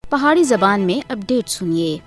پہاڑی زبان میں اپڈیٹ سنیے۔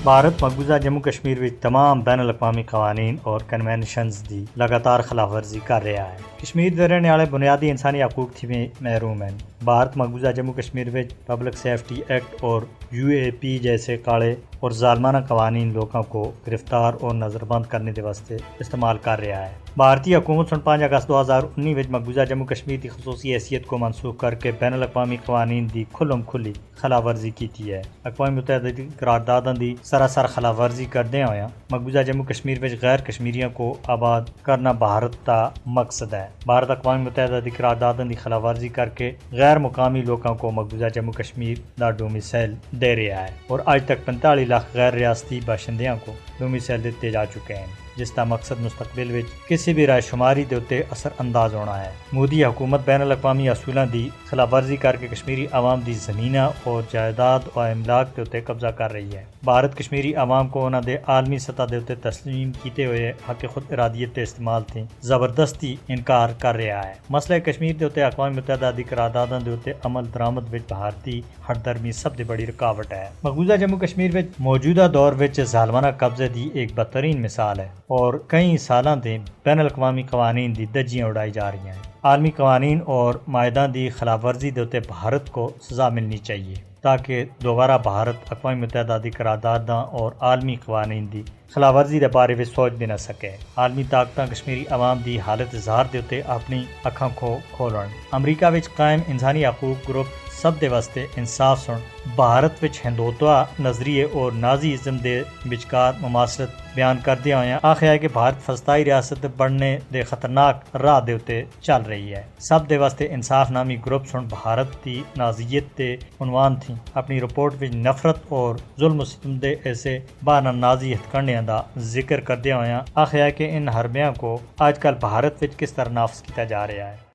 بھارت مقبوضہ جموں کشمیر میں تمام بین الاقوامی قوانین اور کنونشنز دی لگاتار خلاف ورزی کر رہا ہے۔ کشمیر دے رہنے والے بنیادی انسانی حقوق تھی میں محروم ہیں۔ بھارت مقبوضہ جموں کشمیر میں پبلک سیفٹی ایکٹ اور UAP جیسے کالے اور ظالمانہ قوانین لوگوں کو گرفتار اور نظر بند کرنے کے واسطے استعمال کر رہا ہے۔ بھارتی حکومت 5 اگست 2019 میں مقبوضہ جموں کشمیر کی خصوصی حیثیت کو منسوخ کر کے بین الاقوامی قوانین دی کھلم کھلی خلاف ورزی کی ہے۔ اقوام متحدہ دی قرارداداں دی سراسر خلاف ورزی کردے ہوئے مقبوضہ جموں کشمیر میں غیر کشمیریوں کو آباد کرنا بھارت کا مقصد ہے۔ بھارت اقوام متحدہ دی قرارداداں دی خلاف ورزی کر کے غیر مقامی لوگوں کو مقبوضہ جموں کشمیر دا ڈومیسائل دے رہا ہے اور آج تک 45 لاکھ غیر ریاستی باشندیاں کو ڈومیسائل دیتے جا چکے ہیں، جس کا مقصد مستقبل وچ کسی بھی رائے شماری دے اتے اثر انداز ہونا ہے۔ مودی حکومت بین الاقوامی اصولوں دی خلاف ورزی کر کے کشمیری عوام دی زمینہ اور جائیداد و املاک دے اتے قبضہ کر رہی ہے۔ بھارت کشمیری عوام کو انہاں دے عالمی سطح دے اتے تسلیم کیتے ہوئے حق خود ارادیت کے استعمال تھی زبردستی انکار کر رہا ہے۔ مسئلہ کشمیر دے اتے اقوام متحدہ دی قرارداداں دے اتے عمل درآمد وچ بھارتی ہردرمی سب سے بڑی رکاوٹ ہے۔ مقبوضہ جموں کشمیر وچ موجودہ دور وچ ظالمانہ قبضے دی ایک بدترین مثال ہے اور کئی سالاں دے بین الاقوامی قوانین دی دجیاں اڑائی جا رہی ہیں۔ عالمی قوانین اور معاہدوں دی خلاف ورزی دے اتے بھارت کو سزا ملنی چاہیے تاکہ دوبارہ بھارت اقوام متحدہ دی قرارداداں اور عالمی قوانین دی خلاف ورزی دے بارے میں سوچ بھی نہ سکے۔ عالمی طاقتاں کشمیری عوام دی حالت اظہار دے اتے اپنی اکھاں کھولن۔ امریکہ وچ قائم انسانی حقوق گروپ سب دے واسطے انصاف سن بھارت وچ ہندوتوا نظریے اور نازیزم دے وچکار مماثلت بیان کردے ہوئے آخیا ہے کہ بھارت فلسطینی ریاست بننے دے خطرناک راہ دے اتے چل رہی ہے۔ سب دے واسطے انصاف نامی گروپ سن بھارت دی نازیت تے عنوان تھی اپنی رپورٹ وچ نفرت اور ظلم و ستم دے ایسے بارہ نازی ہتھکنڈیاں دا ذکر کردے ہوئے آخیا ہے کہ ان حربیاں کو آج کل بھارت وچ کس طرح نافذ کیتا جا رہا ہے۔